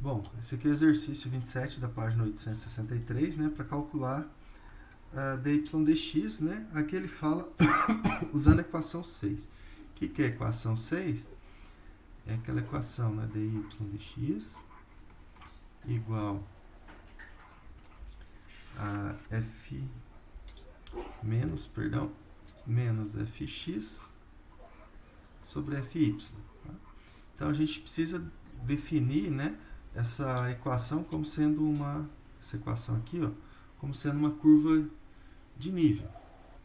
Bom, esse aqui é o exercício 27 da página 863, né, para calcular dy dx, né? Aqui ele fala usando a equação 6. O que é a equação 6? É aquela equação, né, dy dx igual a f menos fx sobre fy. Tá? Então a gente precisa definir, né, essa equação como sendo essa equação aqui, ó, como sendo uma curva de nível.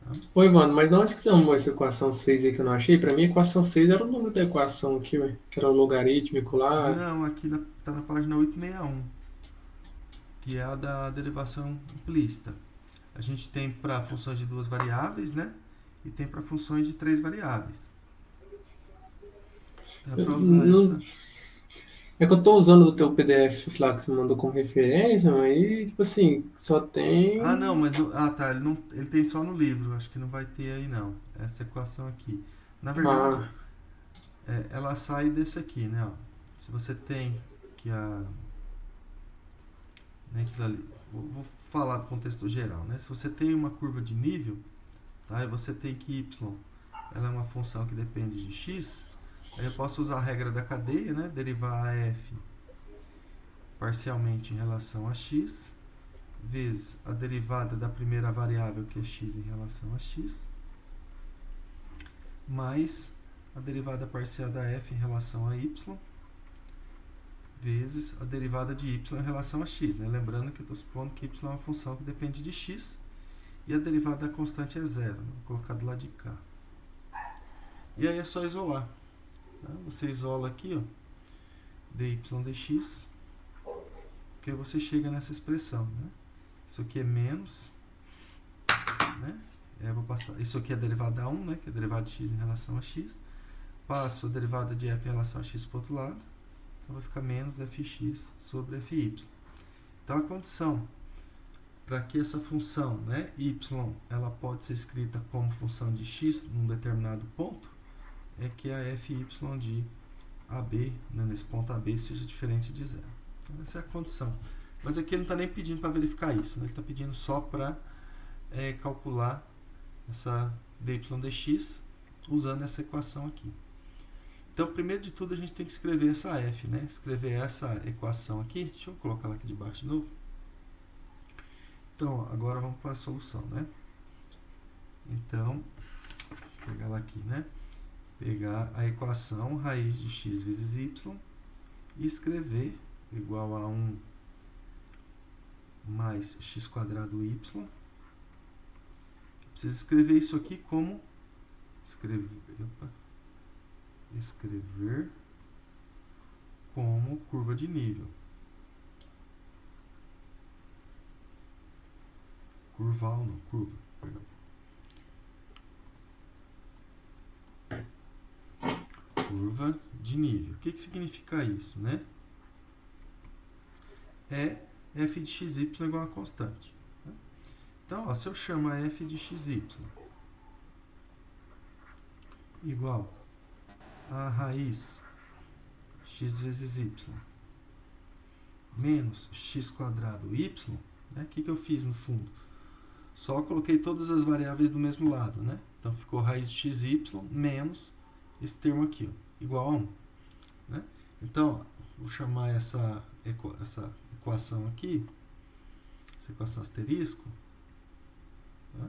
Tá? Oi, mano, mas de onde que você arrumou essa equação 6 aí que eu não achei? Pra mim, a equação 6 era o número da equação aqui, ué, que era o logarítmico lá. Não, aqui está na página 861, que é a da derivação implícita. A gente tem para funções de duas variáveis, né? E tem para funções de três variáveis. Dá para usar essa. Não, é que eu tô usando o teu PDF lá que você mandou como referência, mas, tipo assim, só Ah, não, tem. mas tá, ele não, ele tem só no livro. Acho que não vai ter aí não. Essa equação aqui. Na verdade, Ah, ela sai desse aqui, né? Ó. Se você tem que né, vou falar do contexto geral, né? Se você tem uma curva de nível, tá? E você tem que y, ela é uma função que depende de x. Aí eu posso usar a regra da cadeia, né? Derivar a f parcialmente em relação a x, vezes a derivada da primeira variável, que é x em relação a x, mais a derivada parcial da f em relação a y, vezes a derivada de y em relação a x. Né? Lembrando que eu estou supondo que y é uma função que depende de x e a derivada da constante é zero. Né? Vou colocar do lado de cá. E aí é só isolar. Tá? Você isola aqui, ó, dy dx, que aí você chega nessa expressão. Né? Isso aqui é menos, né? Vou passar, isso aqui é a derivada 1, né? Que é a derivada de x em relação a x. Passo a derivada de f em relação a x para o outro lado. Então vai ficar menos fx sobre fy. Então a condição para que essa função, né, y, ela pode ser escrita como função de x num determinado ponto, é que a fy de AB, né, nesse ponto AB, seja diferente de zero. Então, essa é a condição. Mas aqui ele não está nem pedindo para verificar isso, né? Ele está pedindo só para calcular essa dy dx usando essa equação aqui. Então, primeiro de tudo, a gente tem que escrever essa f, né? Escrever essa equação aqui. Deixa eu colocar ela aqui debaixo de novo. Então, agora vamos para a solução, né? Então, vou pegar ela aqui, né? Pegar a equação raiz de x vezes y e escrever igual a 1 mais x quadrado y. Preciso escrever isso aqui como escrever como curva de nível. Curval, não, curva, perdão. Curva de nível. O que significa isso, né? É f de xy igual a constante. Então, ó, se eu chamo a f de xy igual a raiz x vezes y menos x quadrado y, né? O que eu fiz no fundo? Só coloquei todas as variáveis do mesmo lado, né? Então ficou raiz de xy menos esse termo aqui, ó, igual a 1. Né? Então, ó, vou chamar essa equação aqui, essa equação asterisco. Tá?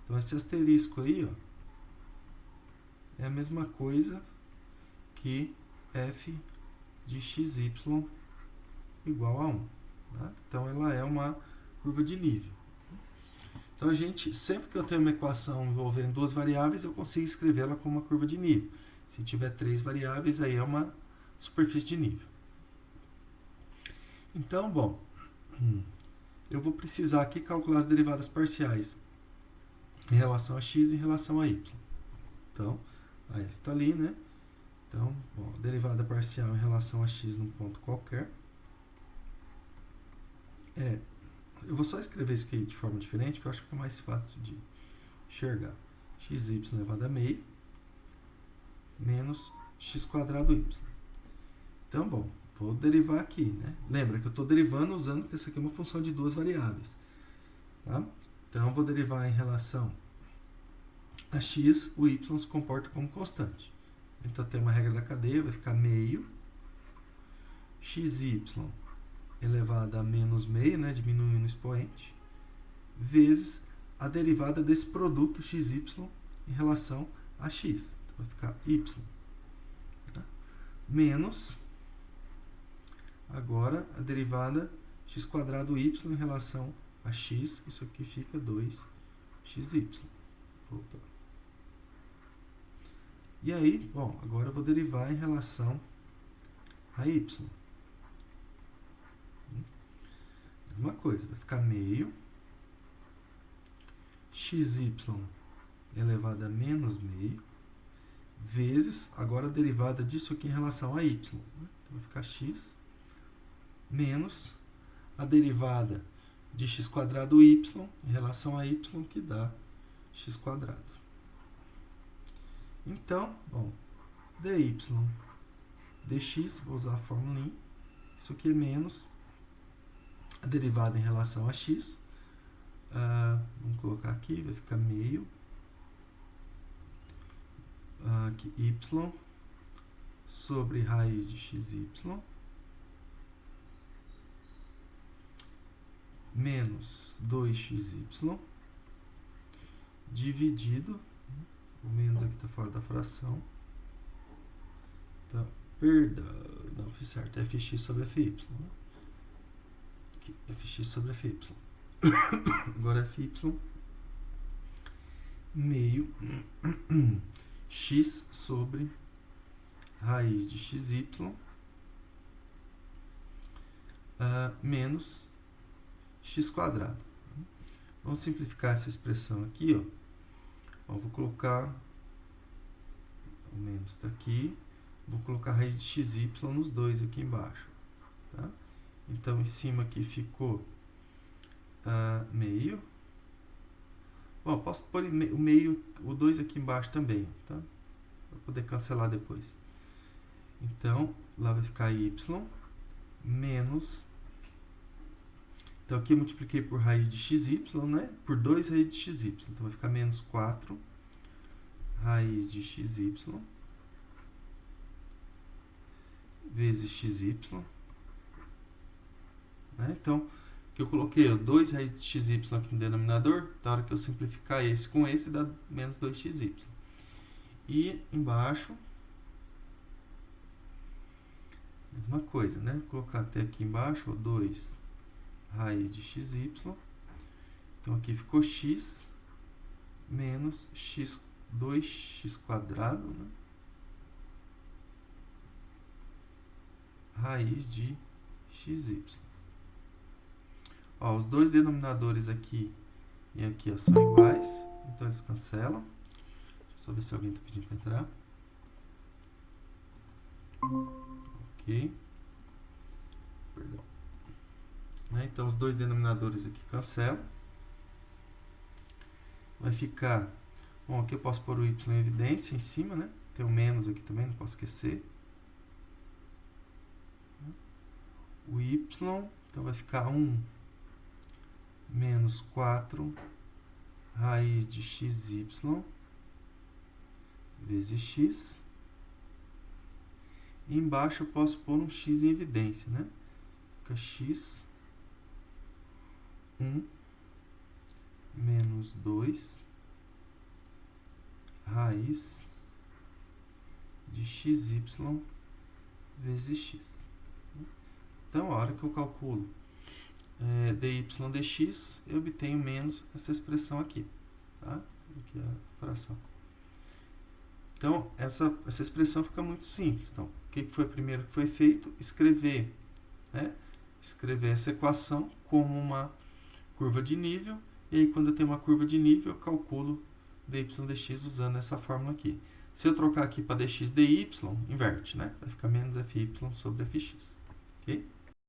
Então, esse asterisco aí, ó, é a mesma coisa que f de xy igual a 1. Tá? Então, ela é uma curva de nível. Então, a gente, sempre que eu tenho uma equação envolvendo duas variáveis, eu consigo escrevê-la como uma curva de nível. Se tiver três variáveis, aí é uma superfície de nível. Então, bom, eu vou precisar aqui calcular as derivadas parciais em relação a x e em relação a y. Então, a f está ali, né? Então, bom, derivada parcial em relação a x num ponto qualquer. Eu vou só escrever isso aqui de forma diferente, que eu acho que fica mais fácil de enxergar. xy elevado a meio menos x quadrado y. Então, bom, vou derivar aqui, né? Lembra que eu estou derivando usando que essa aqui é uma função de duas variáveis. Tá? Então, eu vou derivar em relação a x, o y se comporta como constante. Então, tem uma regra da cadeia, vai ficar meio xy elevado a menos meio, né, diminuindo o expoente, vezes a derivada desse produto xy em relação a x. Então, vai ficar y. Tá? Menos, agora, a derivada x² y em relação a x, isso aqui fica 2xy. Opa. E aí, bom, agora eu vou derivar em relação a y. Mesma coisa, vai ficar meio xy elevado a menos meio, vezes, agora a derivada disso aqui em relação a y. Né? Então vai ficar x menos a derivada de x² y em relação a y, que dá x². Então, bom, dy dx, vou usar a fórmula. Isso aqui é menos a derivada em relação a x. Vamos colocar aqui, vai ficar meio aqui, y sobre raiz de xy menos 2xy dividido, o menos aqui está fora da fração, então, perdão, não fiz certo, fx sobre fy, aqui, fx sobre fy, agora fy meio x sobre raiz de xy menos x². Vamos simplificar essa expressão aqui, ó. Vou colocar o menos está aqui, vou colocar a raiz de xy nos dois aqui embaixo, tá? Então, em cima aqui ficou meio. Bom, posso pôr o meio, o 2 aqui embaixo também, tá? Para poder cancelar depois. Então, lá vai ficar y menos... Então, aqui eu multipliquei por raiz de xy, né? Por 2 raiz de xy. Então, vai ficar menos 4 raiz de xy vezes xy. Né? Então, que eu coloquei 2 raiz de xy aqui no denominador, na hora que eu simplificar esse com esse, dá menos 2xy. E embaixo, mesma coisa, né? Vou colocar até aqui embaixo, 2 raiz de xy. Então, aqui ficou x menos 2x², né? Raiz de xy. Ó, os dois denominadores aqui e aqui ó, são iguais, então eles cancelam. Deixa eu só ver se alguém está pedindo para entrar. Ok. Perdão. Então, os dois denominadores aqui cancelam. Vai ficar... Bom, aqui eu posso pôr o y em evidência em cima, né? Tem o menos aqui também, não posso esquecer. O y, então vai ficar 1 menos 4 raiz de xy vezes x. E embaixo eu posso pôr um x em evidência, né? Fica x 1 menos 2 raiz de xy vezes x. Então, a hora que eu calculo dy dx, eu obtenho menos essa expressão aqui, tá? Aqui é a fração. Então, essa expressão fica muito simples. Então, o que foi o primeiro que foi feito? Escrever, né? Escrever essa equação como uma curva de nível, e aí quando eu tenho uma curva de nível, eu calculo dy dx usando essa fórmula aqui. Se eu trocar aqui para dx dy, inverte, né? Vai ficar menos fy sobre fx, ok?